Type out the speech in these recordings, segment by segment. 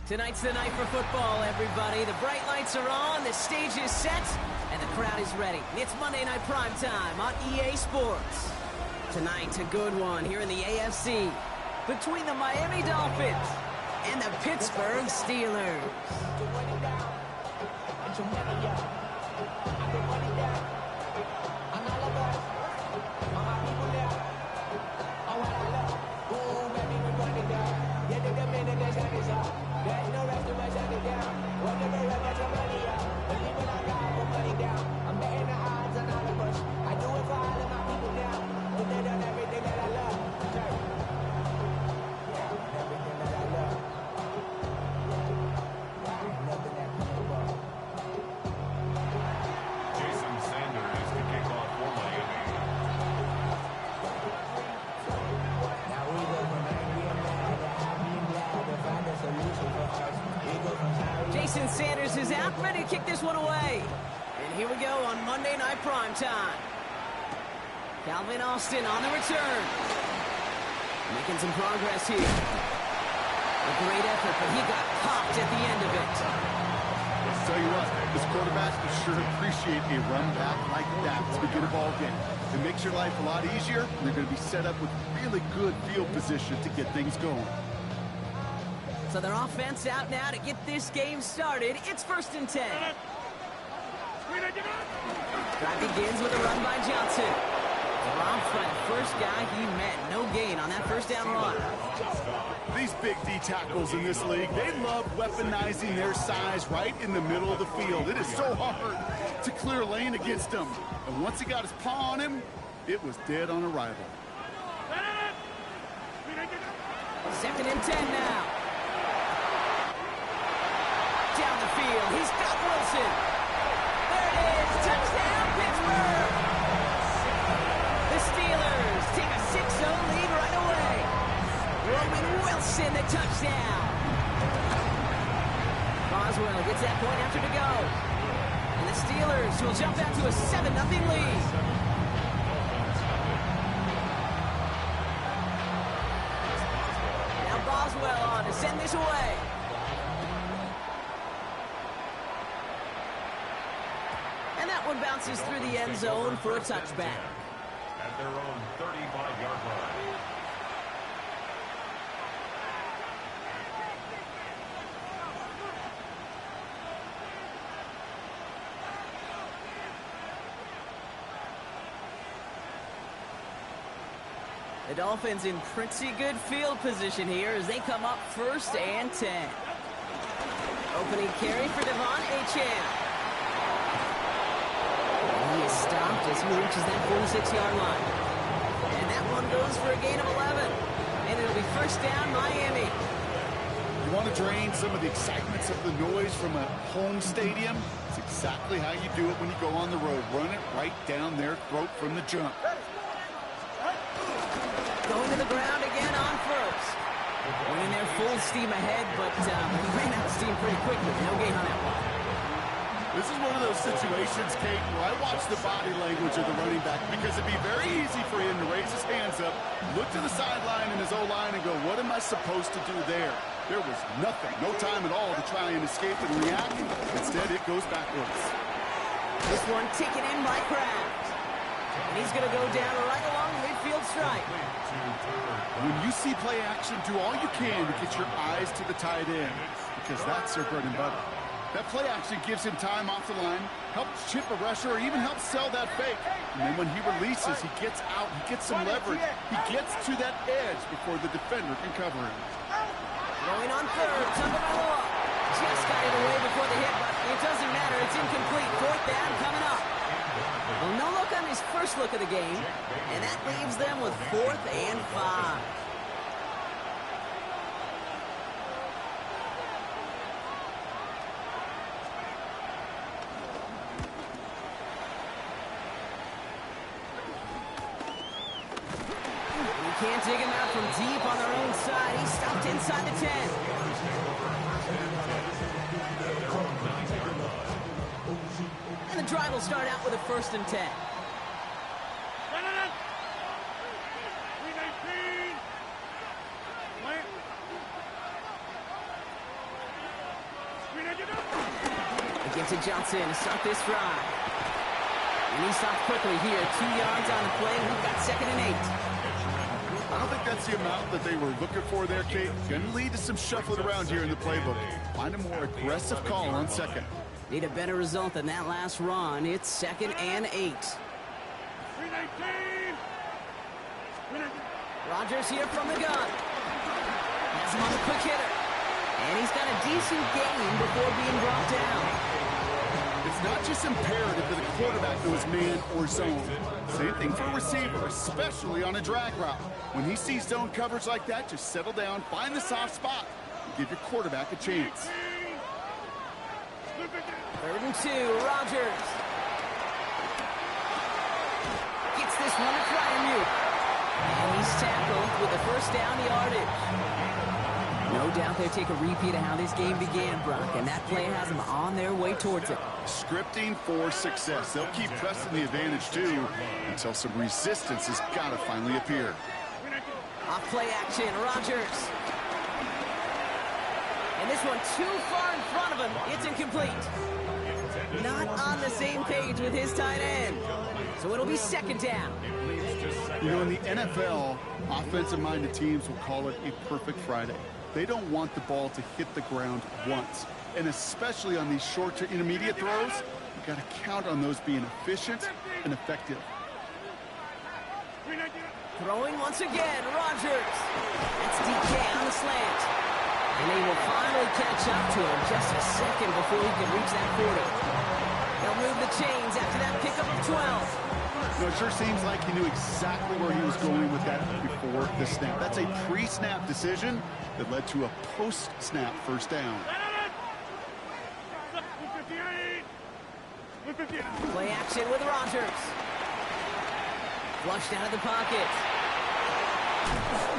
Tonight's the night for football, everybody. The bright lights are on, the stage is set, and the crowd is ready. It's Monday Night Primetime on EA Sports. Tonight, a good one here in the AFC between the Miami Dolphins and the Pittsburgh Steelers. Jason Sanders is out, ready to kick this one away. And here we go on Monday Night Primetime. Calvin Austin on the return. Making some progress here. A great effort, but he got popped at the end of it. I'll tell you what, this quarterback will sure appreciate a run back like that to begin a ball game. It makes your life a lot easier, and they're going to be set up with really good field position to get things going. So their offense out now to get this game started. It's 1st and 10. Drive begins with a run by Johnson. Dropped by the first guy he met. No gain on that first down run. These big D tackles in this league, they love weaponizing their size right in the middle of the field. It is so hard to clear a lane against them. And once he got his paw on him, it was dead on arrival. 2nd and 10 now. Down the field, he's got Wilson. There it is, touchdown, Pittsburgh! The Steelers take a 6-0 lead right away. Roman Wilson, the touchdown. Boswell gets that point after to go. And the Steelers will jump out to a 7-0 lead. Now Boswell on to send this away. One bounces through the end zone for a touchback. At their own 35-yard line. The Dolphins in pretty good field position here as they come up 1st and 10. Opening carry for Devon Achane. He is stopped as he reaches that 46-yard line. And that one goes for a gain of 11. And it'll be 1st down, Miami. You want to drain some of the excitements of the noise from a home stadium? It's exactly how you do it when you go on the road. Run it right down their throat from the jump. Going to the ground again on 1st. Winning their full steam ahead, but ran out of steam pretty quickly. No gain on that one. This is one of those situations, Kate, where I watch the body language of the running back because it'd be very easy for him to raise his hands up, look to the sideline and his O-line and go, what am I supposed to do there? There was nothing, no time at all to try and escape and react. Instead, it goes backwards. This one taken in by Kraft. And he's going to go down right along the midfield stripe. When you see play action, do all you can to get your eyes to the tight end because that's their bread and butter. That play action gives him time off the line, helps chip a rusher, or even helps sell that fake. And then when he releases, he gets out, he gets some leverage. He gets to that edge before the defender can cover him. Going on 3rd, Tagovailoa. Just got it away before the hit, but it doesn't matter. It's incomplete. 4th down coming up. Well, no look on his first look of the game, and that leaves them with 4th and 5. Can't dig him out from deep on their own side. He's stopped inside the 10. And the drive will start out with a 1st and 10. to Johnson to start this drive. And he stopped quickly here. 2 yards on the play. We've got 2nd and 8. I don't think that's the amount that they were looking for there, Kate. Going to lead to some shuffling around here in the playbook. Find a more aggressive call on 2nd. Need a better result than that last run. It's 2nd and 8. Rodgers here from the gun. Has him on the quick hitter. And he's got a decent gain before being brought down. It's not just imperative that a quarterback knows man or zone. Same thing for a receiver, especially on a drag route. When he sees zone coverage like that, just settle down, find the soft spot, and give your quarterback a chance. 3rd and 2, Rodgers. Gets this one to Fryermuth. And he's tackled with the first down yardage. No doubt they take a repeat of how this game began, Brock, and that play has them on their way towards it. Scripting for success. They'll keep pressing the advantage, too, until some resistance has got to finally appear. Off play action, Rodgers. And this one too far in front of him. It's incomplete. Not on the same page with his tight end. So it'll be 2nd down. You know, in the NFL, offensive-minded teams will call it a perfect Friday. They don't want the ball to hit the ground once. And especially on these short to intermediate throws, you've got to count on those being efficient and effective. Throwing once again, Rodgers. That's DK on the slant. And they will finally catch up to him just a second before he can reach that 40. They'll move the chains after that pickup of 12. You know, it sure seems like he knew exactly where he was going with that before the snap. That's a pre-snap decision that led to a post-snap first down. Play action with Rodgers. Flushed out of the pocket.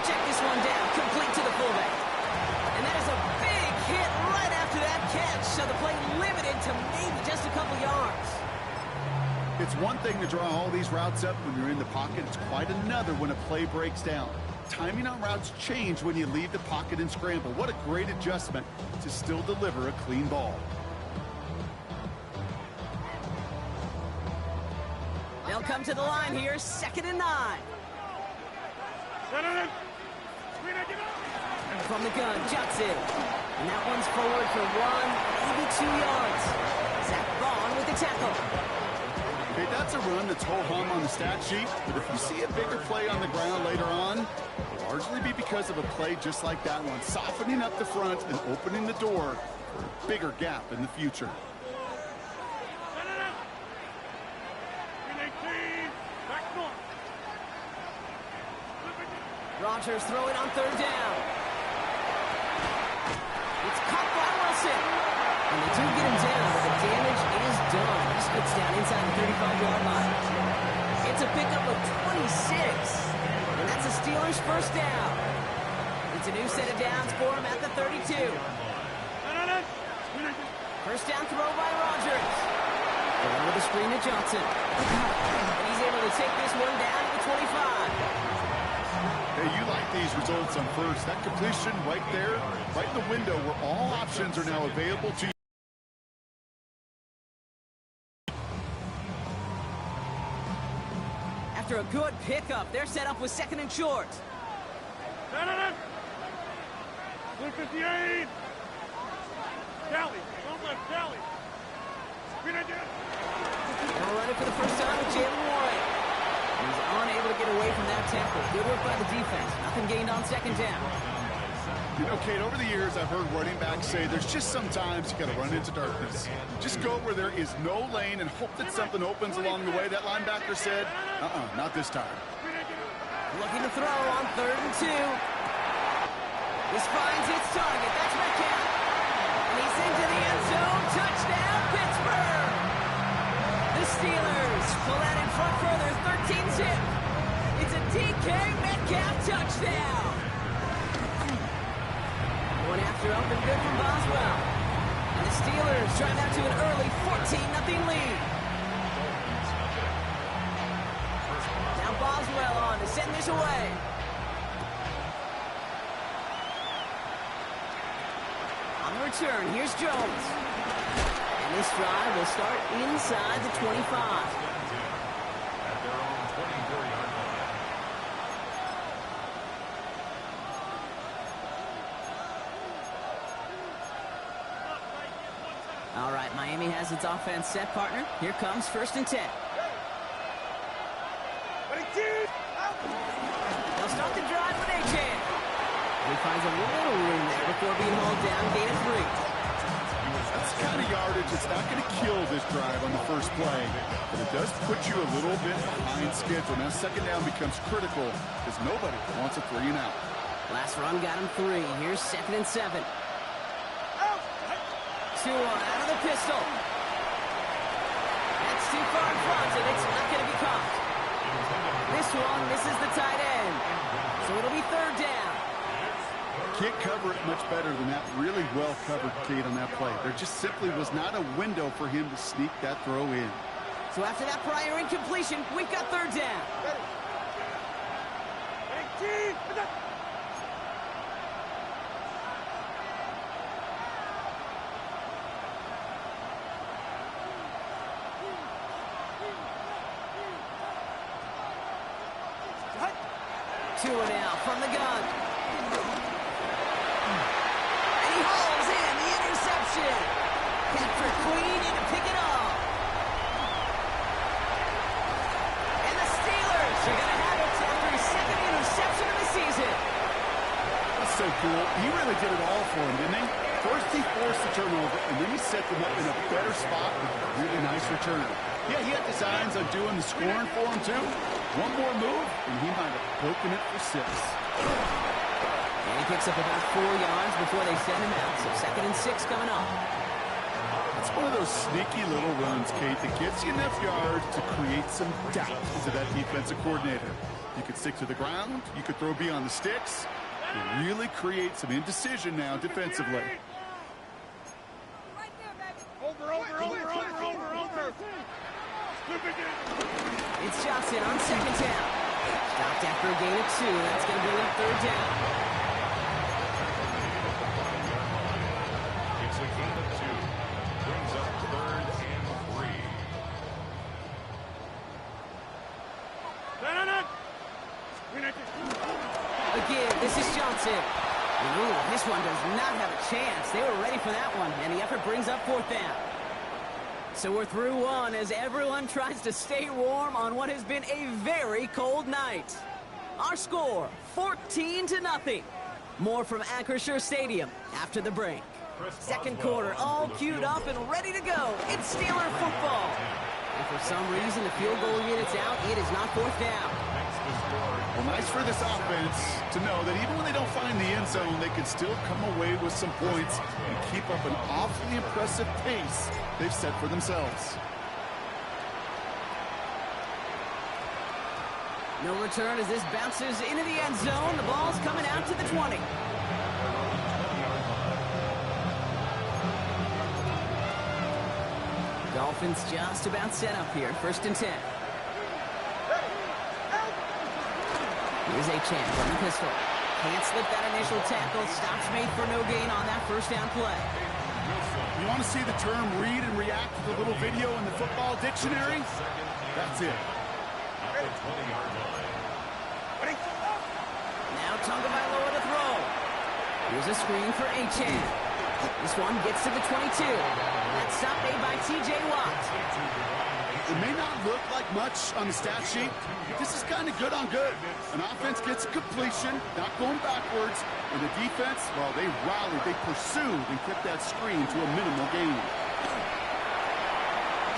Check this one down, complete to the fullback. And that is a big hit right after that catch, so the play limited to maybe just a couple yards. It's one thing to draw all these routes up when you're in the pocket. It's quite another when a play breaks down. Timing on routes change when you leave the pocket and scramble. What a great adjustment to still deliver a clean ball. They'll come to the line here, 2nd and 9. From the gun, Johnson. And that one's forward for 1, maybe 2 yards. Zach Vaughn with the tackle. Okay, that's a run that's ho-hum on the stat sheet, but if you see a bigger play on the ground later on, it'll largely be because of a play just like that one, softening up the front and opening the door for a bigger gap in the future. Rodgers throwing on 3rd down. It's caught by Wilson. And they do get him down, but the damage is done. He spits down inside the 35-yard line. It's a pickup of 26. And that's a Steelers first down. It's a new set of downs for him at the 32. First down throw by Rodgers. Going with a screen to Johnson. And he's able to take this one down to the 25. Hey, you like these results on first. That completion right there, right in the window where all options are now available to you. After a good pickup, they're set up with 2nd and short. 58. Tally. Don't let Tally. They'll run it for the first time with Jalen Warren. He's unable to get away from that tackle. Good work by the defense. Nothing gained on 2nd down. You know, Kate, over the years, I've heard running backs say there's just sometimes you got to run into darkness. Just go where there is no lane and hope that something opens along the way. That linebacker said, not this time. Looking to throw on 3rd and 2. This finds its target. That's Metcalf. And he's into the end zone. Touchdown, Pittsburgh. The Steelers pull that in front further, 13-zip. It's a DK Metcalf touchdown. One after up and good from Boswell. And the Steelers drive out to an early 14-0 lead. Now Boswell on to send this away. On the return, here's Jones. And this drive will start inside the 25. At their own 24-yard line. All right, Miami has its offense set, partner. Here comes 1st and 10. They'll start the drive with Achane. He finds a little room there before being hauled down, gain of 3. That's the kind of yardage that's not going to kill this drive on the first play, but it does put you a little bit behind schedule. Now, 2nd down becomes critical because nobody wants a 3 and out. Last run got him 3. Here's 2nd and 7. Tua out of the pistol. That's too far in front, and it's not going to be caught. This one misses the tight end, so it'll be 3rd down. Can't cover it much better than that. Really well covered, Kate, on that play. There just simply was not a window for him to sneak that throw in. So after that prior incompletion, we've got 3rd down. Tua now from the gun. And he hauls in the interception. Patrick Queen in to pick it off. And the Steelers are going to have it after his 2nd interception of the season. That's so cool. He really did it all for him, didn't he? First he forced the turnover, and then he set them up in a better spot with a really nice return. Yeah, he had designs on doing the scoring for him, too. One more move, and he might have broken it for 6. And he picks up about 4 yards before they send him out. So 2nd and 6 coming up. It's one of those sneaky little runs, Kate, that gets you enough yards to create some doubt to that defensive coordinator. You could stick to the ground. You could throw beyond the sticks. You really create some indecision now defensively. It's Johnson on 2nd down. Stopped after a gain of 2. That's going to bring up 3rd down. It's a gain of 2. Brings up 3rd and 3. Again, this is Johnson. Ooh, this one does not have a chance. They were ready for that one, and the effort brings up 4th down. So we're through 1 as everyone tries to stay warm on what has been a very cold night. Our score, 14-0. More from Acrisure Stadium after the break. 2nd quarter, all queued up and ready to go. It's Steeler football. And for some reason, the field goal unit's out. It is not 4th down. Well, nice for this offense to know that even when they don't find the end zone, they can still come away with some points and keep up an awfully impressive pace they've set for themselves. No return as this bounces into the end zone. The ball's coming out to the 20. Dolphins just about set up here. 1st and 10. Here's Achane from the pistol. Can't slip that initial tackle. Stops made for no gain on that 1st down play. You want to see the term read and react to the little video in the football dictionary? That's it. Now Tagovailoa to throw. Here's a screen for Achane. This one gets to the 22. That stop made by T.J. Watt. It may not look like much on the stat sheet, but this is kind of good on good. An offense gets a completion, not going backwards, and the defense, well, they rallied, they pursued, and kept that screen to a minimal gain.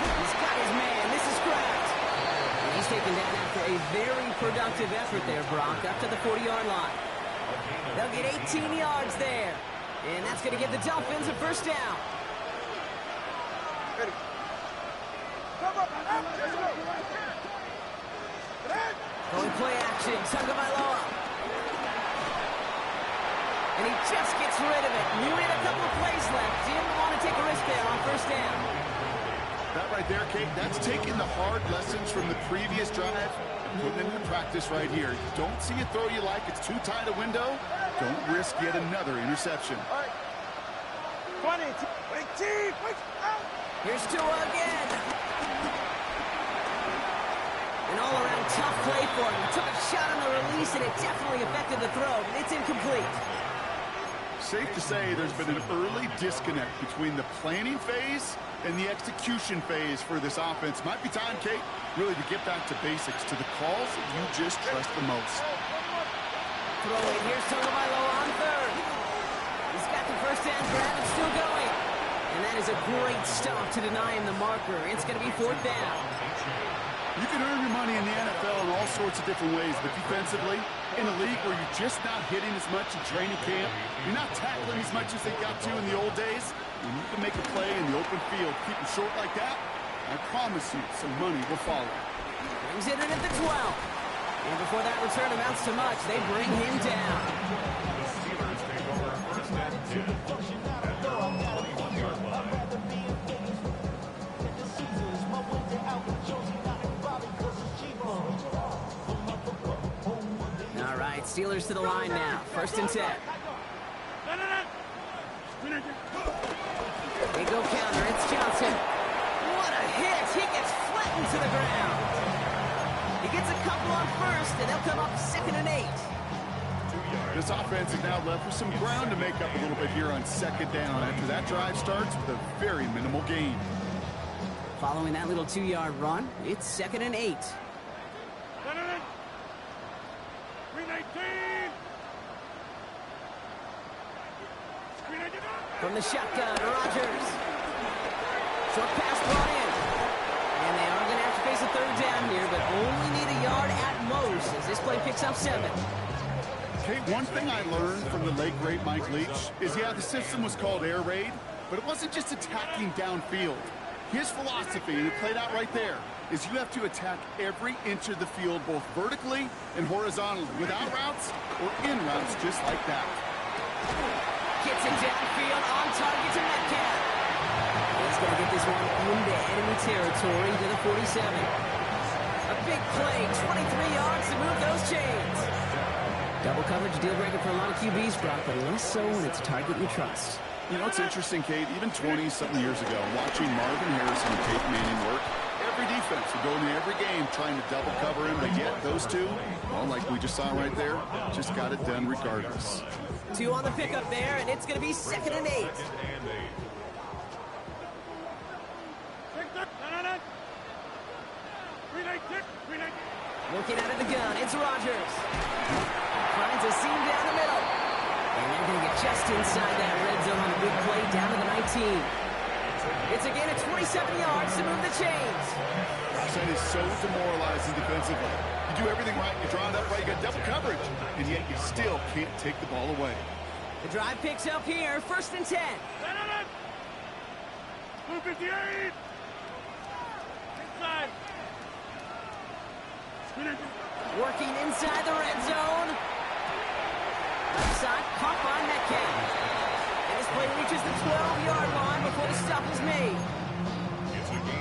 He's got his man. This is Kraft. And he's taken down after a very productive effort there, Brock, up to the 40-yard line. They'll get 18 yards there. And that's going to give the Dolphins a 1st down. Going play action, Tagovailoa. And he just gets rid of it. Knew he had a couple of plays left. Didn't want to take a risk there on 1st down. That right there, Kate, that's taking the hard lessons from the previous drive and putting it into practice right here. Don't see a throw you like, it's too tight a window. Don't risk yet another interception. Here's Tua again. An all-around tough play for him. He took a shot on the release, and it definitely affected the throw, but it's incomplete. Safe to say there's been an early disconnect between the planning phase and the execution phase for this offense. Might be time, Kate, really to get back to basics, to the calls that you just trust the most. Throwing. Here's Tagovailoa on third. He's got the first down grab. It's still going. And that is a great stop to deny him the marker. It's going to be fourth down. You can earn your money in the NFL in all sorts of different ways, but defensively, in a league where you're just not hitting as much in training camp, you're not tackling as much as they got to in the old days, when you can make a play in the open field, keep them short like that, I promise you some money will follow. Brings it in at the 12. And before that return amounts to much, they bring him down. The Steelers take over first and 10 at their own 21-yard line. All right, Steelers to the line now. First and 10. They go counter. It's Johnson. What a hit. He gets flattened to the ground. He gets a couple on first, and they'll come up 2nd and 8. This offense is now left with some ground to make up a little bit here on 2nd down after that drive starts with a very minimal gain. Following that little 2-yard run, it's 2nd and 8. From the shotgun, Rodgers. Short pass brought in. And they are going to have to face a 3rd down here, but only need a yard at most as this play picks up 7. Kate, one thing I learned from the late, great Mike Leach is, yeah, the system was called air raid, but it wasn't just attacking downfield. His philosophy, and it played out right there, is you have to attack every inch of the field, both vertically and horizontally, without routes or in routes just like that. Gets it downfield on target to Metcalf. He's going to get this one into enemy territory to the 47. A big play, 23 yards to move those chains. Double coverage deal breaker for a lot of QBs, Brock, but less so when it's a target you trust. You know, it's interesting, Kate, even 20-something years ago, watching Marvin Harrison and Peyton Manning work, every defense would go into every game trying to double cover him, but yet those two, well, like we just saw right there, just got it done regardless. 2 on the pickup there, and it's going to be 2nd and 8. Looking out of the gun, it's Rodgers. Finds a seam down the middle. And they're going to get just inside that red zone on a big play down to the 19. It's a gain of 27 yards to move the chains. That is so demoralizing defensively. You do everything right, you draw it up right, you got double coverage, and yet you still can't take the ball away. The drive picks up here, 1st and 10. 258. Inside. Working inside the red zone. Left side, caught by Metcalf. And this play reaches the 12-yard line before the stop is made.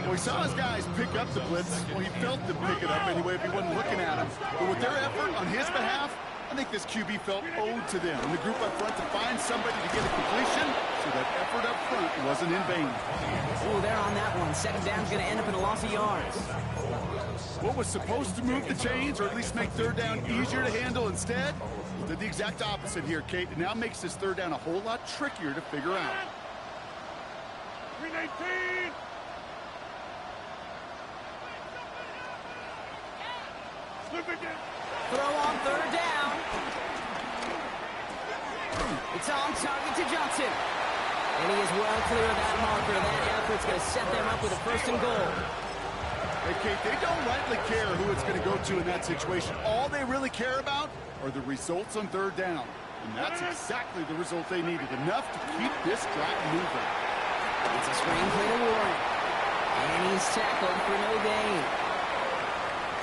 Well, he saw his guys pick up the blitz. Well, he felt them pick it up anyway if he wasn't looking at him. But with their effort on his behalf, I think this QB felt owed to them and the group up front to find somebody to get a completion, so that effort up front wasn't in vain. Ooh, they're on that one. 2nd down's going to end up in a loss of yards. What was supposed to move the chains, or at least make 3rd down easier to handle instead, did the exact opposite here, Kate. It now makes this 3rd down a whole lot trickier to figure out. 319. Throw on 3rd down. It's on target to Johnson. And he is well clear of that marker. That effort's going to set them up with a 1st and goal. Hey, Kate, they don't rightly care who it's going to go to in that situation. All they really care about are the results on 3rd down. And that's exactly the result they needed. Enough to keep this drive moving. It's a screen play to Warren. And he's tackled for no gain.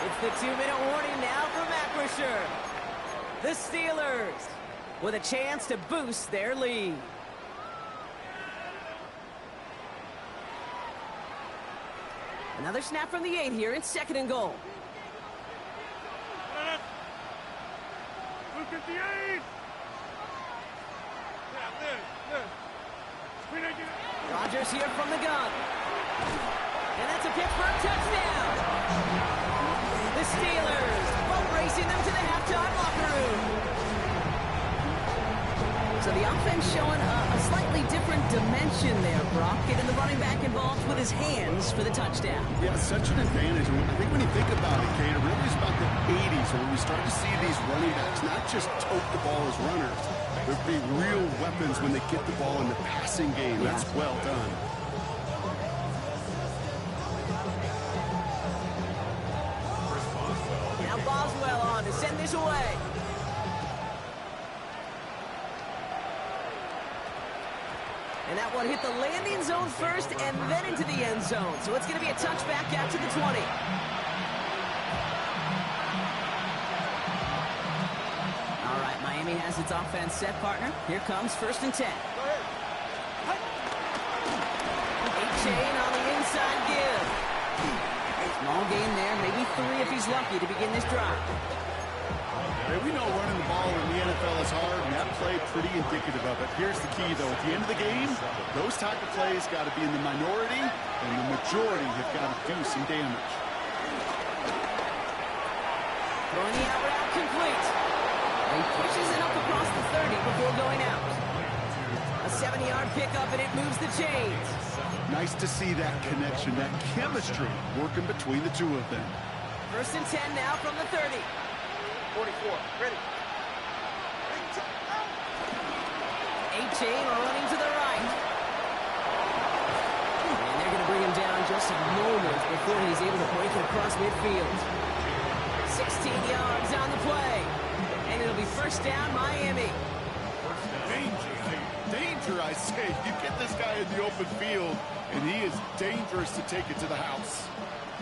It's the 2-minute warning now from Acrisure. The Steelers with a chance to boost their lead. Another snap from the 8 here. It's 2nd and goal. 258. Rodgers here from the gun. And that's a Pittsburgh touchdown. The Steelers both racing them to the halftime locker room. So the offense showing a slightly different dimension there, Brock. Getting the running back involved with his hands for the touchdown. Yeah, such an advantage. I think when you think about it, Kate, it really is about the 80s where we start to see these running backs not just tote the ball as runners, but be real weapons when they get the ball in the passing game. That's well done. Now Boswell on to send this away. And that one hit the landing zone first and then into the end zone. So it's going to be a touchback out to the 20. All right, Miami has its offense set, partner. Here comes 1st and 10. A-Chain on the inside give. Small gain there, maybe 3 if he's lucky to begin this drive. We know running the ball in the NFL is hard, and that play pretty indicative of it. Here's the key, though. At the end of the game, those type of plays got to be in the minority, and the majority have got to do some damage. Throwing the out route complete. He pushes it up across the 30 before going out. A 70-yard pickup, and it moves the chains. Nice to see that connection, that chemistry working between the two of them. 1st and 10 now from the 30. 44, ready. A-Chain running to the right. And they're going to bring him down just a moment before he's able to break it across midfield. 16 yards on the play. And it'll be 1st down, Miami. Danger, I say. You get this guy in the open field, and he is dangerous to take it to the house.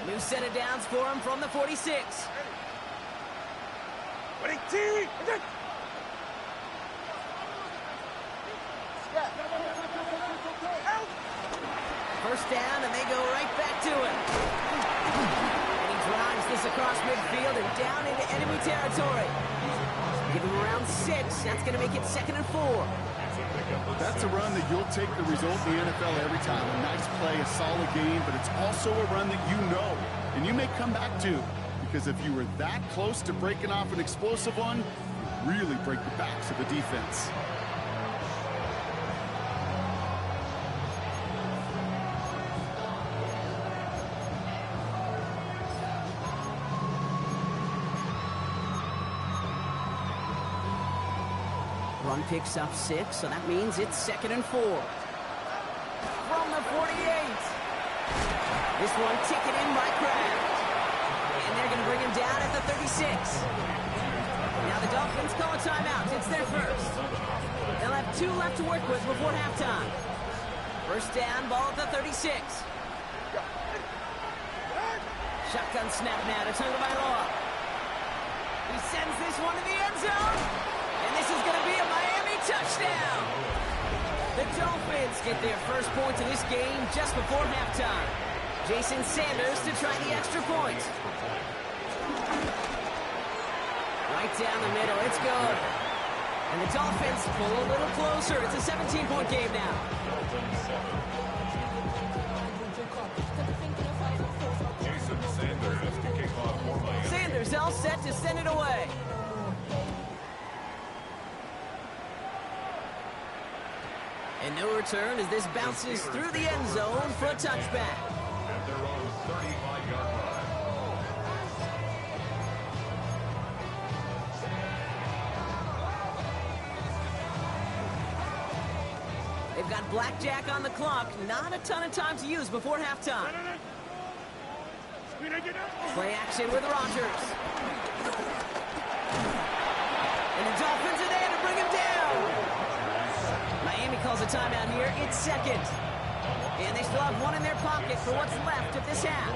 New set of downs for him from the 46. First down, and they go right back to it. And he drives this across midfield and down into enemy territory. Give him around 6. That's going to make it 2nd and 4. That's a run that you'll take the result in the NFL every time. A nice play, a solid game, but it's also a run that you know, and you may come back to. Because if you were that close to breaking off an explosive one, you really break the backs of the defense. Run picks up 6, so that means it's 2nd and 4. From the 48. This one ticketed in by Kraft. And they're going to bring him down at the 36. Now the Dolphins call a timeout. It's their first. They'll have 2 left to work with before halftime. First down, ball at the 36. Shotgun snap now to Tagovailoa. He sends this one to the end zone. And this is going to be a Miami touchdown. The Dolphins get their first point of this game just before halftime. Jason Sanders to try the extra point. Right down the middle, it's good. And the Dolphins pull a little closer. It's a 17-point game now. Jason Sanders to kick off for Miami. Sanders all set to send it away. And no return as this bounces through the end zone for a touchback. And they're on 35-yard line. They've got blackjack on the clock. Not a ton of time to use before halftime. Play action with Rodgers. And the Dolphins are there to bring him down. Miami calls a timeout here. It's 2nd. And they still have 1 in their pocket for what's left of this half.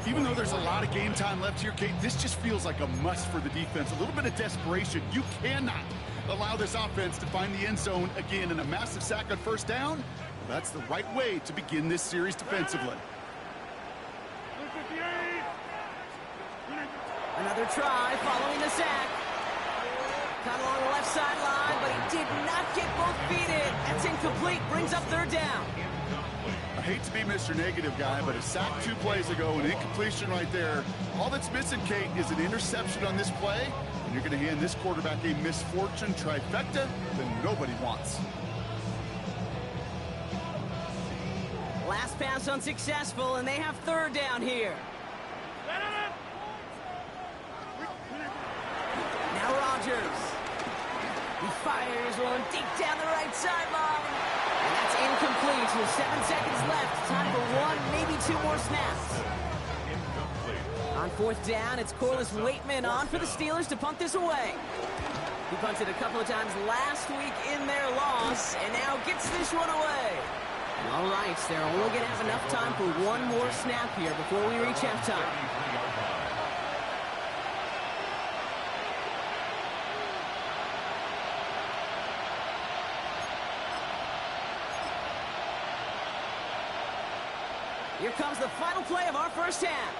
Even though there's a lot of game time left here, Kate, this just feels like a must for the defense. A little bit of desperation. You cannot allow this offense to find the end zone again, in a massive sack on first down. That's the right way to begin this series defensively. Another try following the sack. Caught along the left sideline, but he did not get both feet in. That's incomplete. Brings up 3rd down. I hate to be Mr. Negative guy, but a sack 2 plays ago, an incompletion right there. All that's missing, Kate, is an interception on this play, and you're going to hand this quarterback a misfortune trifecta that nobody wants. Last pass unsuccessful, and they have third down here. Now Rodgers. He fires one deep down the right sideline. And that's incomplete with 7 seconds left. Time for 1, maybe 2 more snaps. On fourth down, it's Corliss Waitman on for the Steelers to punt this away. He punted a couple of times last week in their loss, and now gets this one away. All right, they're only going to have enough time for 1 more snap here before we reach halftime. Here comes the final play of our first half.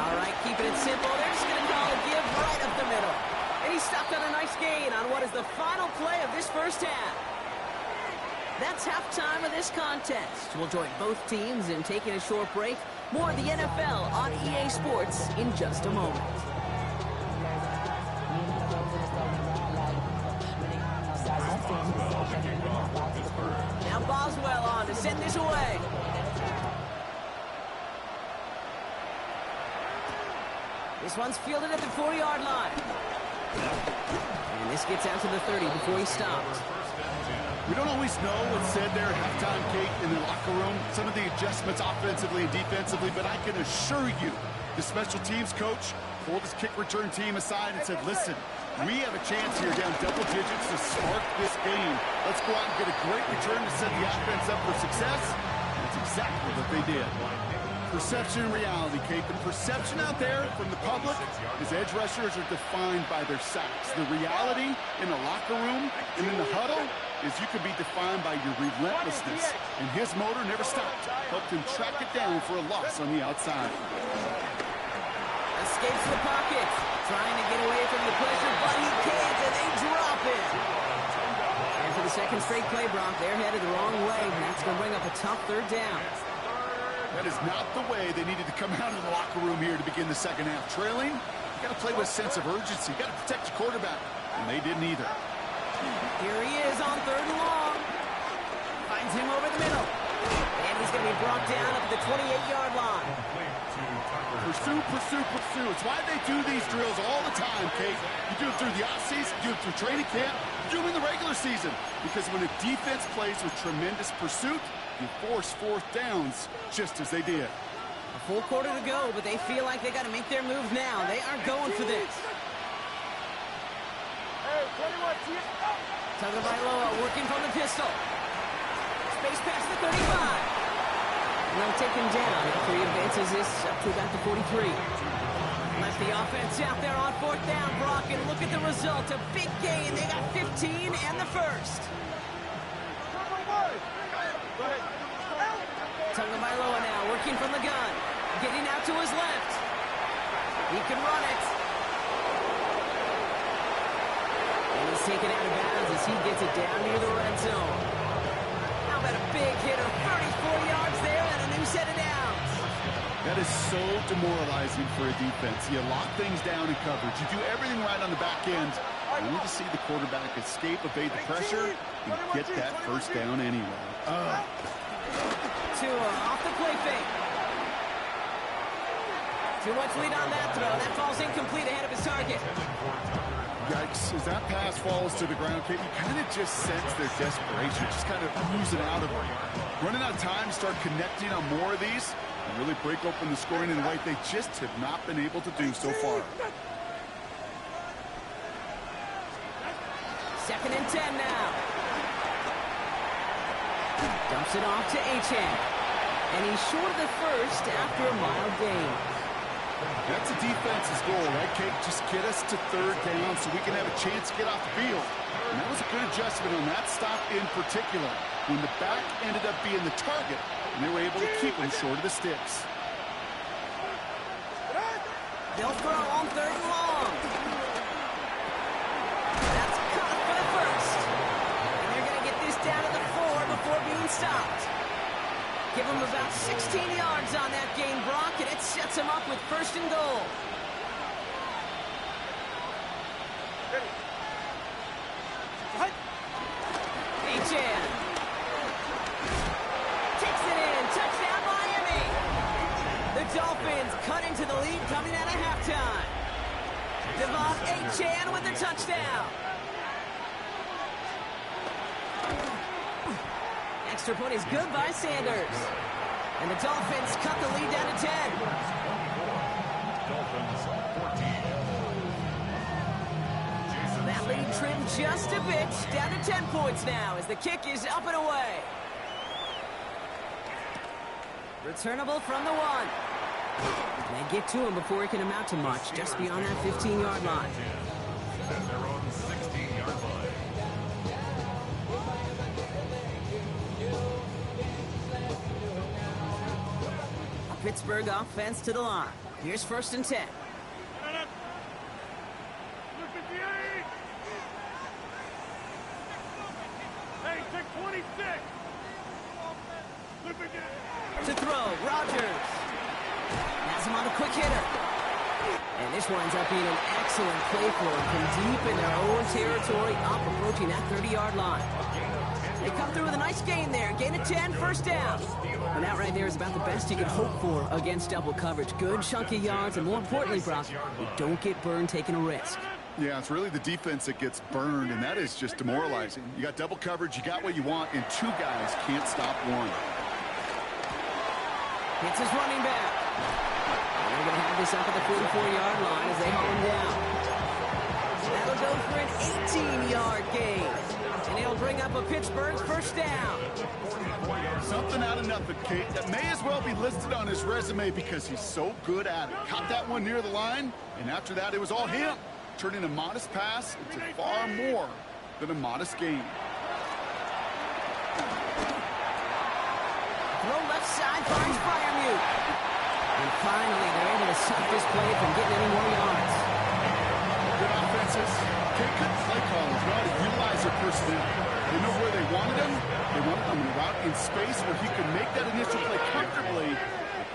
All right, keeping it simple. They're just going to call a give right up the middle. And he stopped on a nice gain on what is the final play of this first half. That's halftime of this contest. We'll join both teams in taking a short break. More of the NFL on EA Sports in just a moment. Now Boswell on to send this away. This one's fielded at the 40-yard line. And this gets out to the 30 before he stops. We don't always know what's said there at halftime, Kate, in the locker room. Some of the adjustments offensively and defensively, but I can assure you the special teams coach pulled his kick return team aside and said, listen, we have a chance here down double digits to spark this game. Let's go out and get a great return to set the offense up for success. That's exactly what they did. Perception and reality, Kate. The perception out there from the public is edge rushers are defined by their sacks. The reality in the locker room and in the huddle is you can be defined by your relentlessness. And his motor never stopped. Helped him track it down for a loss on the outside. Escapes the pocket. Trying to get away from the pressure, but he can't, and they drop it. And for the second straight play, Brock, they're headed the wrong way. And that's going to bring up a tough third down. That is not the way they needed to come out of the locker room here to begin the second half. Trailing, you got to play with a sense of urgency. You got to protect your quarterback, and they didn't either. Here he is on third and long. Finds him over the middle. And he's going to be brought down up at the 28-yard line. Pursue, pursue, pursue. It's why they do these drills all the time, Kate. You do it through the offseason, you do it through training camp, you do them in the regular season. Because when a defense plays with tremendous pursuit, you force fourth downs just as they did. A full quarter to go, but they feel like they got to make their move now. They are going for this. Tagovailoa working from the pistol. Space past the 35. And they'll take him down after he advances this up to about the 43. Left the offense out there on fourth down, Brock, and look at the result. A big gain. They got 15 and the first. Tagovailoa now working from the gun. Getting out to his left. He can run it. And he's taken out of bounds as he gets it down near the red zone. How about a big hit of 34 yards there and a new set of downs? That is so demoralizing for a defense. You lock things down in coverage. You do everything right on the back end. You need to see the quarterback escape, evade the pressure, and get that first down anyway. Off the play fake. Too much lead on that throw. That falls incomplete ahead of his target. Yikes. As that pass falls to the ground, Kate, you kind of just sense their desperation, just kind of oozing out of them. Running out of time, start connecting on more of these, and really break open the scoring in a way they just have not been able to do so far. 2nd and 10 now. Dumps it off to Achane. And he's short of the first after a mild gain. That's a defense's goal, right, Kate? Just get us to third down so we can have a chance to get off the field. And that was a good adjustment on that stop in particular, when the back ended up being the target, and they were able to keep him short of the sticks. They'll throw on third and long. That's caught for the first. And they're going to get this stopped. Give him about 16 yards on that gain, Brock, and it sets him up with first and goal. H.N. Takes it in. Touchdown, Miami. The Dolphins cut into the lead coming out of halftime. Devon H.N. with the touchdown. Extra point is good by Sanders. And the Dolphins cut the lead down to 10. Dolphins 14. That lead trimmed just a bit, down to 10 points now as the kick is up and away. Returnable from the 1. They get to him before he can amount to much, just beyond that 15-yard line. At their own 16-yard line. Pittsburgh offense to the line. Here's first and 10. Hey, take 26. To throw, Rodgers. Has him on a quick hitter. And this winds up being an excellent play for him from deep in their own territory, up approaching that 30-yard line. They come through with a nice gain there. Gain of 10, first down. And that right there is about the best you can hope for against double coverage. Good chunky yards, and more importantly, Brock, you don't get burned taking a risk. Yeah, it's really the defense that gets burned, and that is just demoralizing. You got double coverage, you got what you want, and two guys can't stop one. Hits his running back. And they're going to have this up at the 44-yard line as they haul him down. That'll go for an 18-yard gain. And it'll bring up a Pittsburgh's first down. Something out of nothing, Kate. That may as well be listed on his resume because he's so good at it. Caught that one near the line, and after that, it was all him. Turning a modest pass into far more than a modest gain. Throw left side finds Freiermuth. And finally, they're able to stop this play from getting any more yards. Good offenses. Kate couldn't play callers. Know how to utilize their personnel. They know where they wanted him. They wanted him out in space where he could make that initial play comfortably,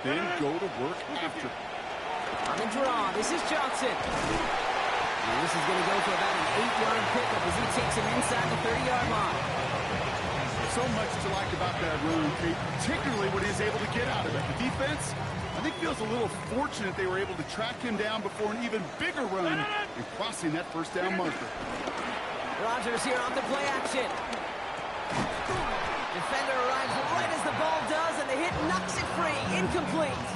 then go to work after. On the draw, this is Johnson. And this is going to go for about an 8-yard pickup as he takes him inside the 30-yard line. So much to like about that run, Kate, particularly what he's able to get out of it. The defense, I think, feels a little fortunate they were able to track him down before an even bigger run and crossing that first down marker. Rodgers here off the play action. Defender arrives right as the ball does, and the hit knocks it free. Incomplete.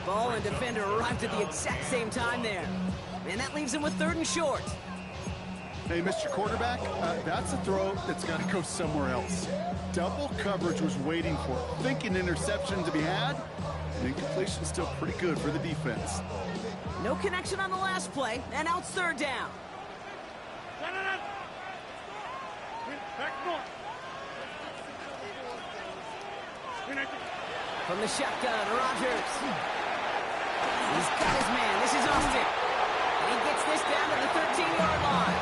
Ball and defender arrived at the exact same time there. And that leaves him with 3rd and short. Hey, Mr. Quarterback, that's a throw that's got to go somewhere else. Double coverage was waiting for it. Thinking interception to be had, and incompletion still pretty good for the defense. No connection on the last play, and now it's 3rd down. From the shotgun, Rodgers. He's got his man. This is Austin. And he gets this down to the 13-yard line.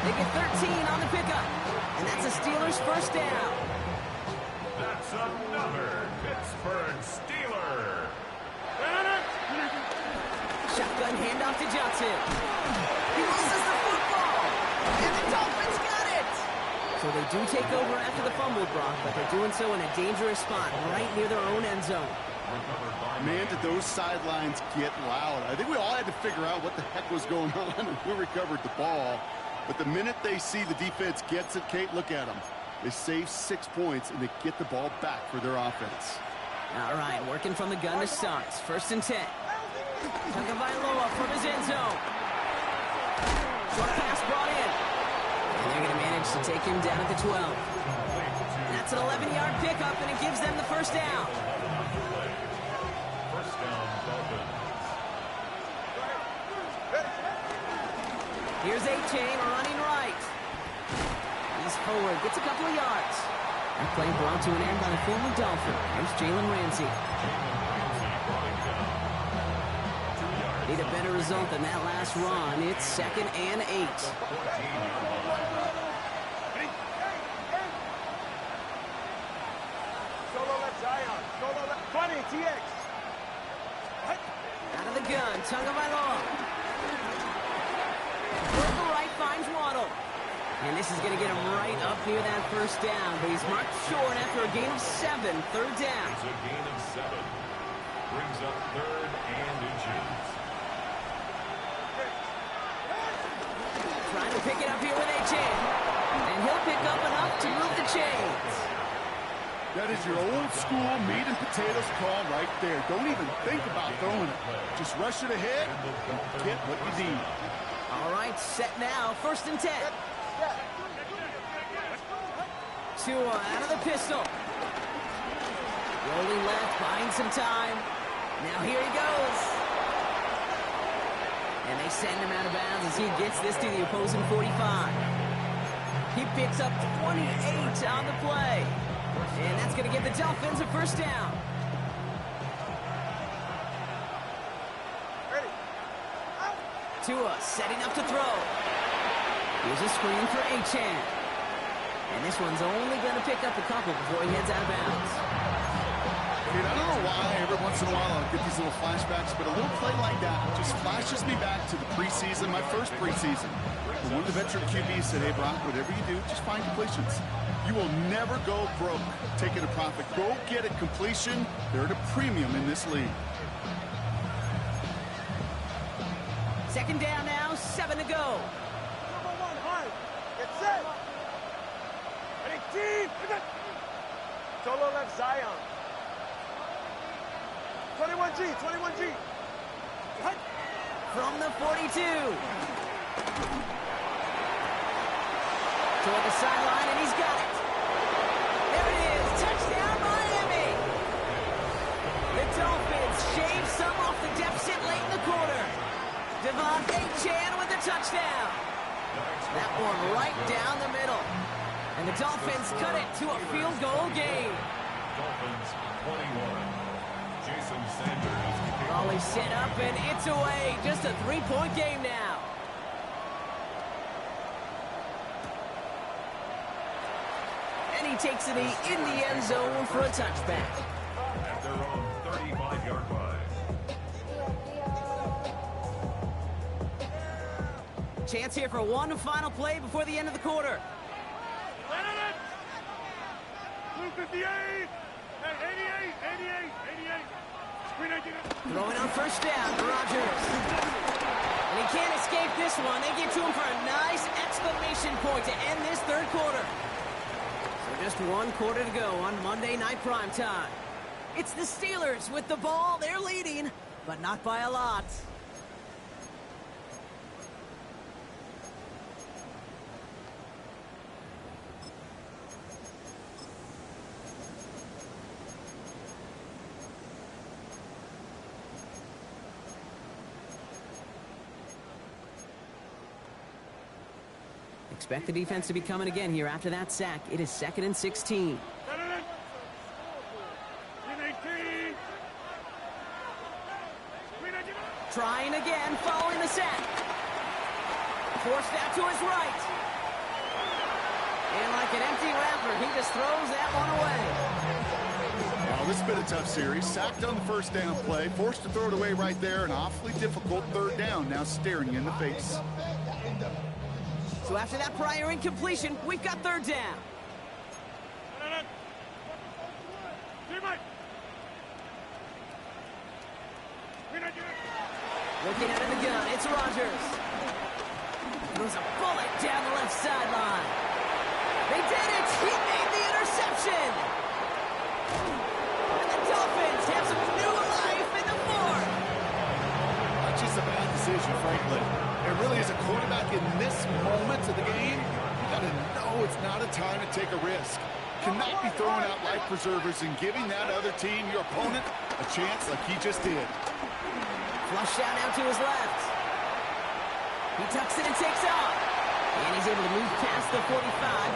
They get 13 on the pickup. And that's a Steelers first down. That's another Pittsburgh Steeler. Shotgun handoff to Johnson. He loses the football. And the Dolphins got it. So they do take over after the fumble, Brock, but they're doing so in a dangerous spot right near their own end zone. Man, did those sidelines get loud. I think we all had to figure out what the heck was going on and who recovered the ball. But the minute they see the defense gets it, Kate, look at them. They save 6 points, and they get the ball back for their offense. All right, working from the gun to start. 1st and 10. Tagovailoa from his end zone. Short pass brought in. And they're going to manage to take him down at the 12. That's an 11-yard pickup, and it gives them the first down. First down, Dolphins. Here's A-Chain running right. He's forward, gets a couple of yards. That play brought to an end by the former Dolphin. Here's Jalen Ramsey. Need a better result than that last run. It's 2nd and 8. gun. Tagovailoa. Purple right finds Waddle. And this is going to get him right up near that first down. But he's marked short after a gain of 7. Third down. It's a gain of 7. Brings up 3rd and inches. Trying to pick it up here with A-Chain. And he'll pick up enough to move the chains. That is your old school meat and potatoes call right there. Don't even think about throwing it. Just rush it ahead and get what you need. All right, set now. 1st and 10. Tua out of the pistol. Rolling left, buying some time. Now here he goes. And they send him out of bounds as he gets this to the opposing 45. He picks up 28 on the play. And that's going to give the Dolphins a first down. Tua setting up to throw. Here's a screen for A-Chan. And this one's only going to pick up a couple before he heads out of bounds. Dude, I don't know why every once in a while I'll get these little flashbacks, but a little play like that just flashes me back to the preseason, my first preseason. And one of the veteran QBs said, hey, Brock, whatever you do, just find completions. You will never go broke taking a profit. Go get a completion. They're at a premium in this league. 2nd down now, 7 to go. Number 1, hard. Get set. Ready, team. Solo left Zion. 21G, 21G. From the 42. Toward the sideline, and he's got it. There it is. Touchdown, Miami. The Dolphins shave some off the deficit late in the quarter. Devon A-Chan with the touchdown. That one right down the middle. And the Dolphins cut it to a field goal game. Dolphins 21. Jason Sanders. Raleigh set up, and it's away. Just a 3-point game now. And he takes it in the end zone for a touchback. At their own 35-yard line. Chance here for one final play before the end of the quarter. Blue 58. Hey, 88. Screen 88. Throwing on first down, Rodgers. And he can't escape this one. They get to him for a nice exclamation point to end this 3rd quarter. So just 1 quarter to go on Monday Night Primetime. It's the Steelers with the ball. They're leading, but not by a lot. Expect the defense to be coming again here after that sack. It is 2nd and 16. Trying again, following the sack. Forced out to his right. And like an empty wrapper, he just throws that one away. Well, this has been a tough series. Sacked on the first down play, forced to throw it away right there. An awfully difficult 3rd down, now staring in the face. So after that prior incompletion, we've got 3rd down. Looking out of the gun, it's Rodgers. Throws a bullet down the left sideline. They did it! He made the interception! And the Dolphins have some new life in the 4th. That's just a bad decision, frankly. It really is a quarterback in this moment of the game. You got to know it's not a time to take a risk. Cannot be throwing out life preservers and giving that other team, your opponent, a chance like he just did. Flush out now to his left. He tucks it and takes off. And he's able to move past the 45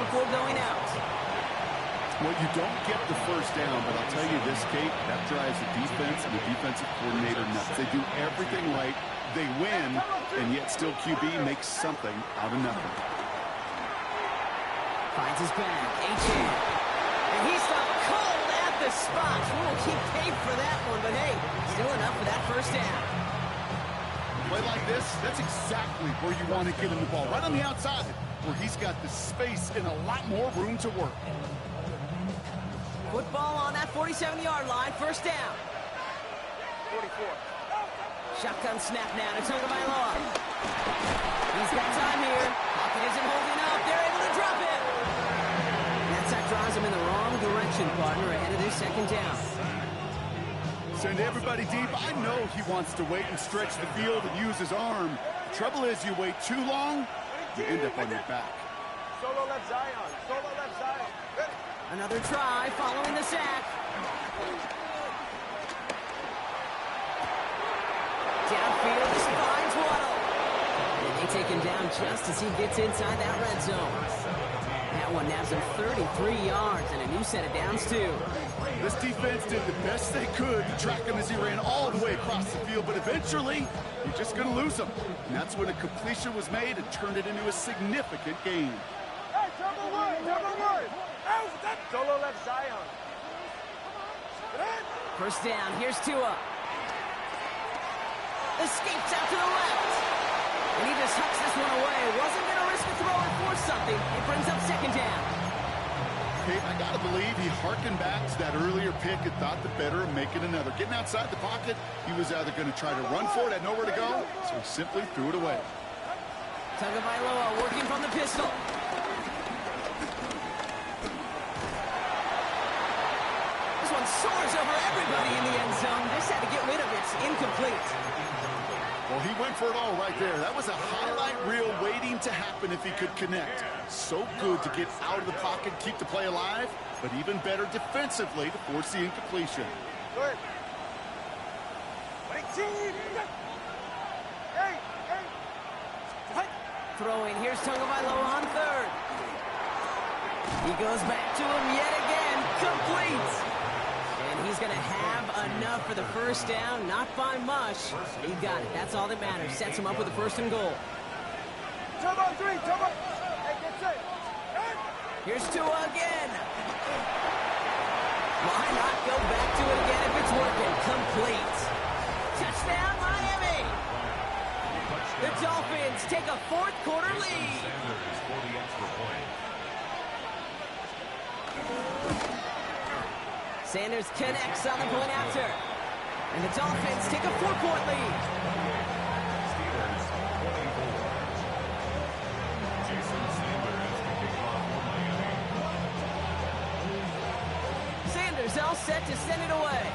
before going out. Well, you don't get the first down, but I'll tell you this, Kate, that drives the defense and the defensive coordinator nuts. They do everything right. They win, and yet still QB makes something out of nothing. Finds his back, A-Chan. And he's stopped cold at the spot. We'll keep paid for that one, but hey, still enough for that first down. play like this, that's exactly where you want to get him the ball, right on the outside, where he's got the space and a lot more room to work. Football on that 47-yard line, first down. 44. Shotgun snap now to Tagovailoa. He's got time here. Pocket isn't holding up. They're able to drop it. That sack draws him in the wrong direction, partner, ahead of this second down. Send everybody deep. I know he wants to wait and stretch the field and use his arm. Trouble is, you wait too long, you end up on your back. Solo left Zion. Solo left Zion. Ready. Another try following the sack. Downfield, this finds Waddle. And they take him down just as he gets inside that red zone. That one nabs him 33 yards and a new set of downs, too. This defense did the best they could to track him as he ran all the way across the field, but eventually, you're just going to lose him. And that's when a completion was made and turned it into a significant gain. Hey, double one. Double one. Solo left Zion. First down, here's Tua. Escapes out to the left. And he just hucks this one away. Wasn't going to risk a throw or force something. It brings up second down. Okay, I got to believe he harkened back to that earlier pick and thought the better of making another. Getting outside the pocket, he was either going to try to run for it, had nowhere to go, so he simply threw it away. Tagovailoa working from the pistol. This one soars over everybody in the end zone. Just had to get rid of it. It's incomplete. Well, he went for it all right there. That was a highlight reel waiting to happen if he could connect. So good to get out of the pocket, keep the play alive, but even better defensively to force the incompletion. Good. 19. Hey. Throwing. Here's Tagovailoa on third. He goes back to him yet again. Complete. And he's going to have enough for the first down. Not by much. He got it. That's all that matters. Sets him up with the first and goal. Turbo 3. Turbo. Hey, get set. Here's Tua again. Why not go back to it again if it's working? Complete. Touchdown, Miami. The Dolphins take a fourth quarter lead. Sanders connects on the point after. And the Dolphins take a 4-point lead. Sanders all set to send it away.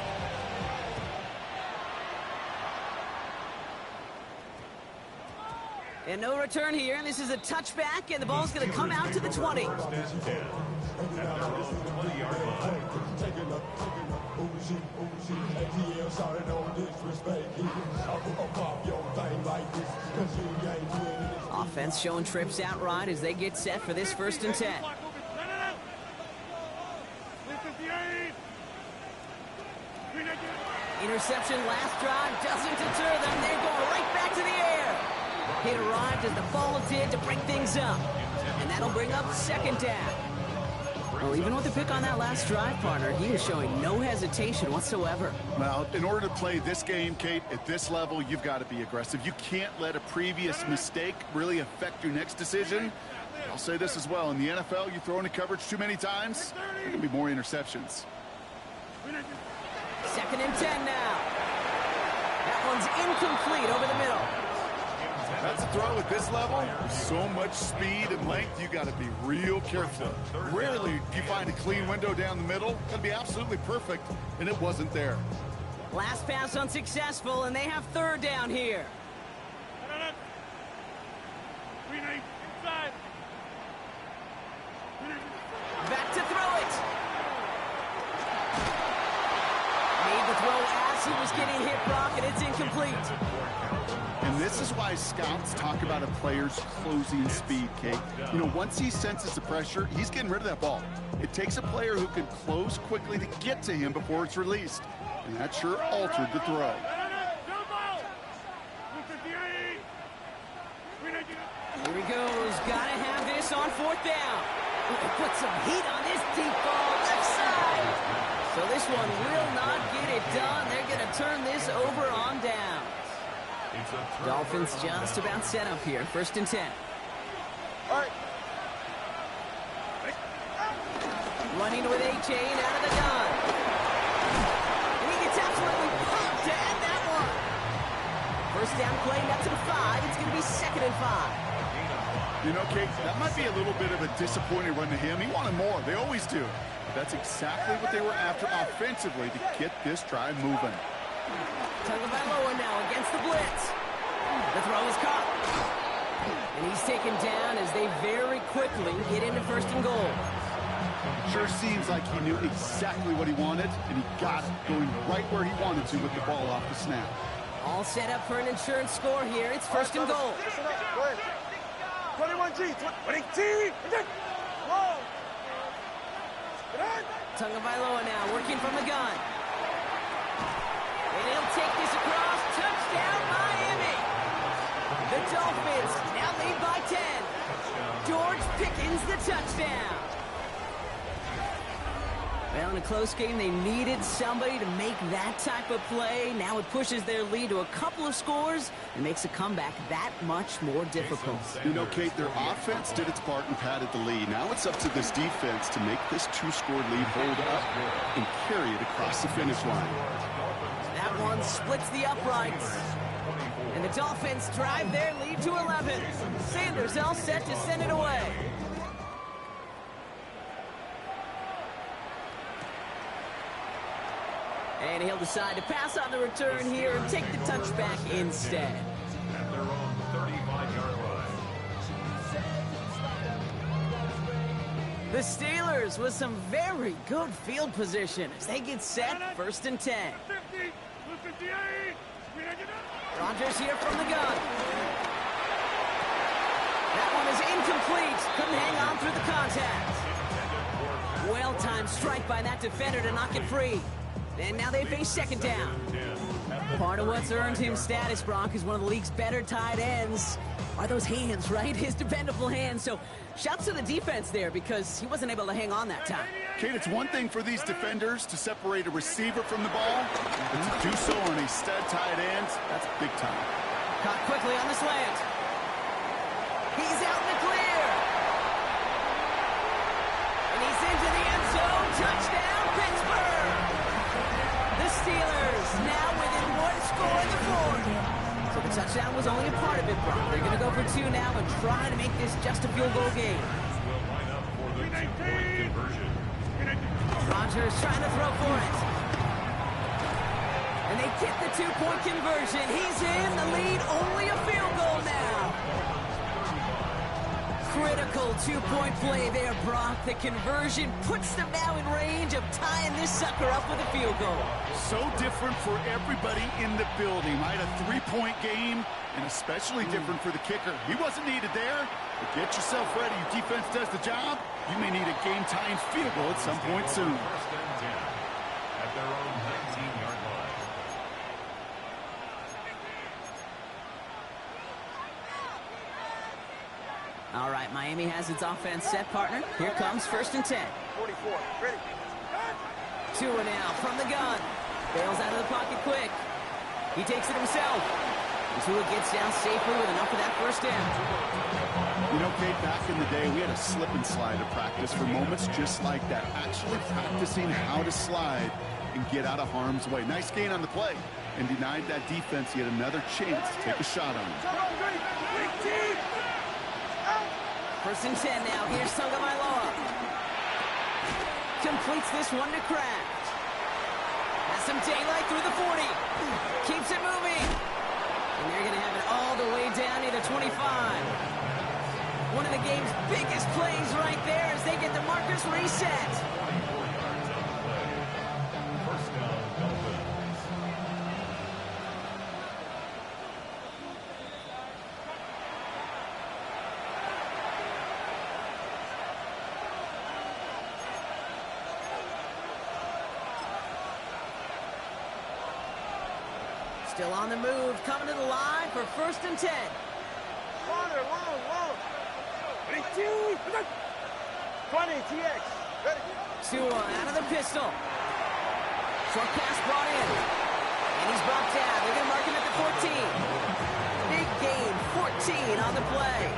And no return here. This is a touchback, and the ball's going to come out to the 20. Offense showing trips out right as they get set for this 1st and 10. Interception last drive doesn't deter them. They go right back to the air. It arrived as the ball did to bring things up. And that'll bring up second down. Well, even with the pick on that last drive, partner, he is showing no hesitation whatsoever. Well, in order to play this game, Kate, at this level, you've got to be aggressive. You can't let a previous mistake really affect your next decision. I'll say this as well. In the NFL, you throw into coverage too many times, there can be more interceptions. 2nd and 10 now. That one's incomplete over the middle. That's a throw at this level. With so much speed and length, you got to be real careful. Rarely do you find a clean window down the middle. It's going to be absolutely perfect, and it wasn't there. Last pass unsuccessful, and they have 3rd down here. Back to throw it. Made the throw as he was getting hit, Brock, and it's incomplete. And this is why scouts talk about a player's closing speed, Kate. You know, once he senses the pressure, he's getting rid of that ball. It takes a player who can close quickly to get to him before it's released. And that sure altered the throw. Here he goes. Gotta have this on 4th down. Put some heat on this deep ball left side. So this one will not get it done. They're going to turn this over on downs. Dolphins just about set up here. 1st and 10. All right. Running with A-Chain out of the gun. And he gets absolutely pumped to end that one. 1st down play, not to the 5. It's going to be 2nd and 5. You know, Kate, that might be a little bit of a disappointing run to him. He wanted more. They always do. But that's exactly what they were after offensively to get this drive moving. Tagovailoa now against the blitz. The throw is caught. And he's taken down as they very quickly get into 1st and goal. Sure seems like he knew exactly what he wanted, and he got it, going right where he wanted to with the ball off the snap. All set up for an insurance score here. It's 1st and goal. 21G. 20G. Whoa. Tagovailoa now working from the gun. And he'll take this across. Touchdown, Miami. The Dolphins now lead by 10. George Pickens the touchdown. Well, in a close game, they needed somebody to make that type of play. Now it pushes their lead to a couple of scores and makes a comeback that much more difficult. You know, Kate, their offense did its part and padded the lead. Now it's up to this defense to make this 2-score lead hold up and carry it across the finish line. That one splits the uprights. And the Dolphins drive their lead to 11. Sanders all set to send it away. And he'll decide to pass on the return here and take the touchback instead. At their own 35-yard line. The Steelers with some very good field position as they get set. 1st and 10. 50. 58. Rodgers here from the gun. That one is incomplete. Couldn't hang on through the contact. Well-timed strike by that defender to knock it free. And now they face 2nd down. Part of what's earned him status, Brock, is one of the league's better tight ends. Are those hands, right? His dependable hands. So shouts to the defense there because he wasn't able to hang on that time. Kate, it's one thing for these defenders to separate a receiver from the ball, but to do so on a stud tight end, that's big time. Caught quickly on the slant. He's out in the clear. And he's into the end zone. Touchdown, Pittsburgh. The Steelers now within 1 score in the 4th. So the touchdown was only a part of it, Brock. They're going to go for 2 now and try to make this just a field goal game. Will line up for the 2-point conversion. Rodgers trying to throw for it. And they get the 2-point conversion. He's in the lead. Only a field goal now. Critical 2-point play there, Brock. The conversion puts them now in range of tying this sucker up with a field goal. So different for everybody in the building, right? A 3-point game, and especially different for the kicker. He wasn't needed there, but get yourself ready. Your defense does the job. You may need a game-tying field goal at some point soon. 1st and 10 at their own 19-yard line. All right, Miami has its offense set, partner. Here comes 1st and 10. 44. Ready. Tua now from the gun. Bails out of the pocket quick. He takes it himself. Tua gets down safely with enough of that 1st down. You know, Kate, back in the day, we had a slip and slide of practice for moments just like that. Actually practicing how to slide and get out of harm's way. Nice gain on the play and denied that defense yet another chance to take a shot on him. 1st and 10 now. Here's Tagovailoa. Completes this one to Kraft. Has some daylight through the 40. Keeps it moving. And they're going to have it all the way down to the 25. One of the game's biggest plays right there as they get the markers reset. 1st down, Dolphins. Still on the move, coming to the line for 1st and 10. Water, long. 20 TX. Ready. Tua out of the pistol. Short pass brought in. And he's brought down. They're going to mark him at the 14. on the play.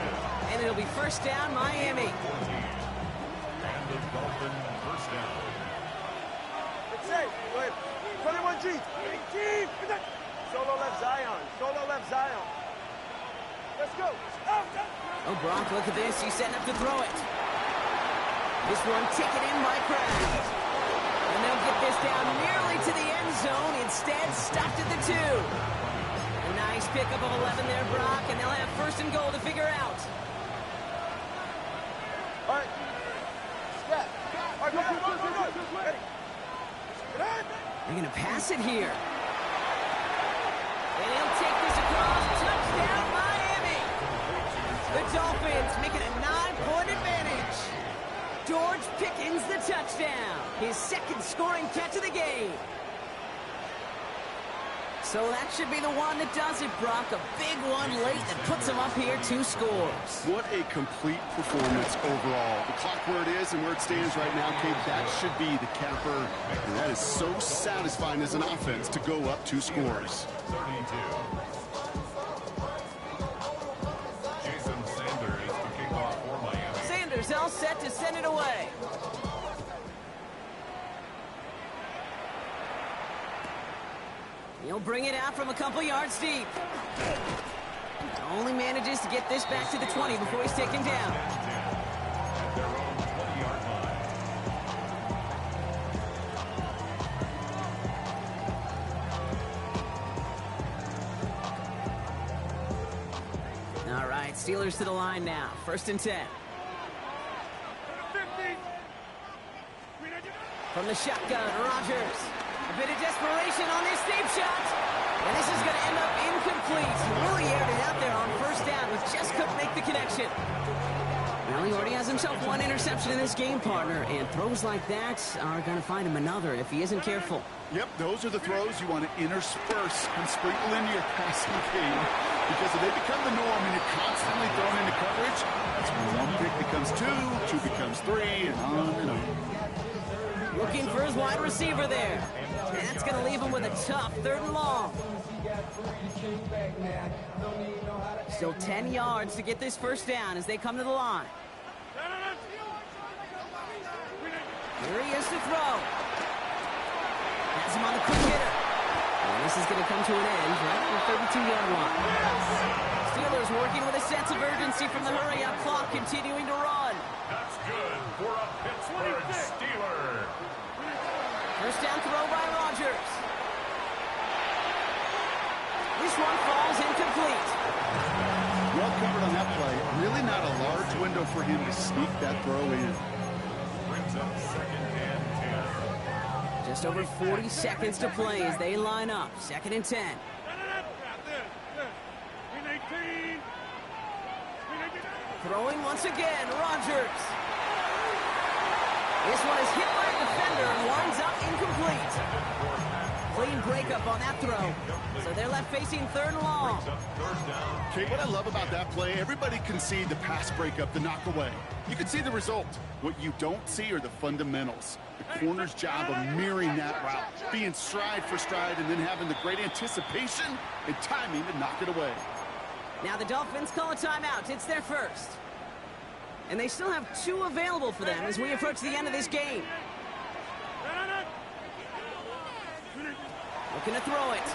And it'll be first down, Miami. And the Dolphin first down. It's safe. Go ahead. 21G. Solo left Zion. Solo left Zion. Let's go. Oh, Brock, look at this. He's setting up to throw it. This one taken in by Kraft. And they'll get this down nearly to the end zone. Instead, stopped at the 2. A nice pickup of 11 there, Brock, and they'll have first and goal to figure out. All right. Step. All right, go. Ready. They're going to pass it here. And he'll take this across. Touchdown, Miami. The Dolphins making a 9-point advantage. George Pickens the touchdown. His second scoring catch of the game. So that should be the one that does it, Brock. A big one late that puts him up here 2 scores. What a complete performance overall. The clock where it is and where it stands right now, Kate, that should be the capper. And that is so satisfying as an offense to go up 2 scores. 32. Jason Sanders to kick off for Miami. Sanders all set to send it away. He'll bring it out from a couple yards deep. Only manages to get this back to the 20 before he's taken down. At their own 20-yard line. All right, Steelers to the line now. First and 10. From the shotgun, Rodgers. A bit of desperation on this deep shot. And this is going to end up incomplete. He really aired it out there on first down, but just couldn't make the connection. Well, he already has himself 1 interception in this game, partner, and throws like that are going to find him another if he isn't careful. Yep, those are the throws you want to intersperse and sprinkle into your passing game. Because if they become the norm and you're constantly thrown into coverage, that's when 1 pick becomes 2, 2 becomes 3, and on and on. Looking for his wide receiver there. And that's going to leave him with a tough 3rd and long. Still 10 yards to get this first down as they come to the line. Here he is to throw. Has him on the quick hitter. And this is going to come to an end right at the 32-yard line. Steelers working with a sense of urgency from the hurry-up clock, continuing to run. That's good for a Pittsburgh Steeler. First down throw by Rodgers. This one falls incomplete. Well covered on that play. Really not a large window for him to sneak that throw in. Brings up 2nd and 10. Just over 40 seconds to play as they line up. 2nd and 10. Throwing once again, Rodgers. This one is hit by a defender and winds up incomplete. Clean breakup on that throw. So they're left facing 3rd and long. Kate, what I love about that play, everybody can see the pass breakup, the knock away. You can see the result. What you don't see are the fundamentals. The corner's job of mirroring that route, being stride for stride, and then having the great anticipation and timing to knock it away. Now the Dolphins call a timeout. It's their first. And they still have 2 available for them as we approach the end of this game. Looking to throw it.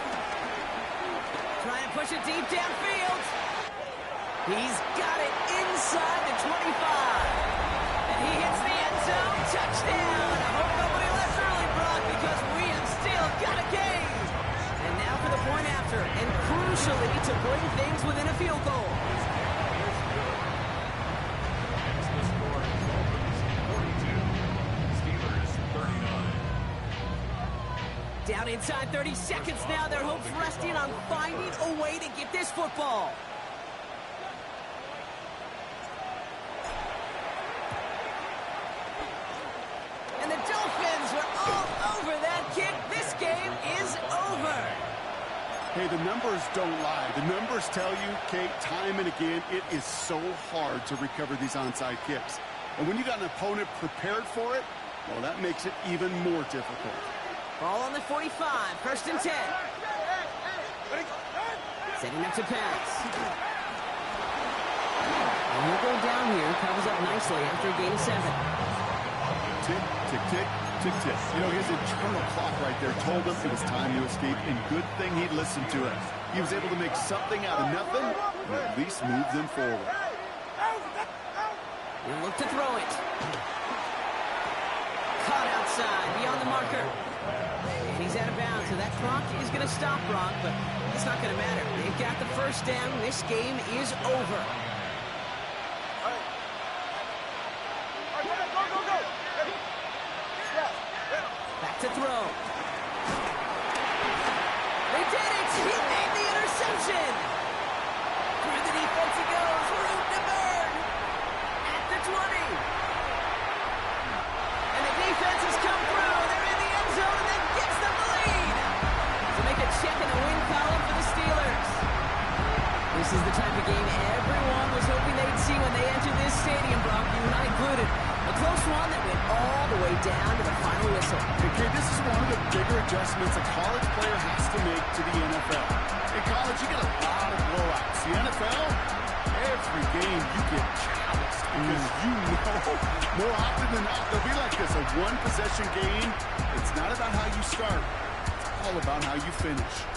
Trying to push it deep downfield. He's got it inside the 25. And he hits the end zone. Touchdown. I hope nobody left early, Brock, because we have still got a game. And now for the point after. And crucially to bring things within a field goal. Down inside 30 seconds now. Their hopes resting on finding a way to get this football. And the Dolphins are all over that kick. This game is over. Hey, the numbers don't lie. The numbers tell you, Kate, time and again, it is so hard to recover these onside kicks. And when you got an opponent prepared for it, well, that makes it even more difficult. Ball on the 45, 1st and 10. Setting up to pass. And he'll go down here, covers up nicely after a gain of 7. Tick, tick, tick, tick, tick. You know, his internal clock right there told him it was time to escape, and good thing he listened to it. He was able to make something out of nothing, and at least move them forward. He'll look to throw it. Caught outside, beyond the marker. And he's out of bounds, so that clock is going to stop Brock, but it's not going to matter. They've got the first down. This game is over. Back to throw. They did it! He made the interception! Through the defense he goes. Room to burn! At the 20. And the defense has come through. They're in the end zone and that gives them the lead. To make a check in the win column for the Steelers. This is the type of game everyone was hoping they'd see when they entered this stadium, Brock, you and I included. A close one that went all the way down to the final whistle. Okay, this is one of the bigger adjustments a college player has to make to the NFL. In college, you get a lot of blowouts. The NFL, every game you get calloused because you know more often than not they'll be like this, a one-possession game. It's not about how you start. It's all about how you finish.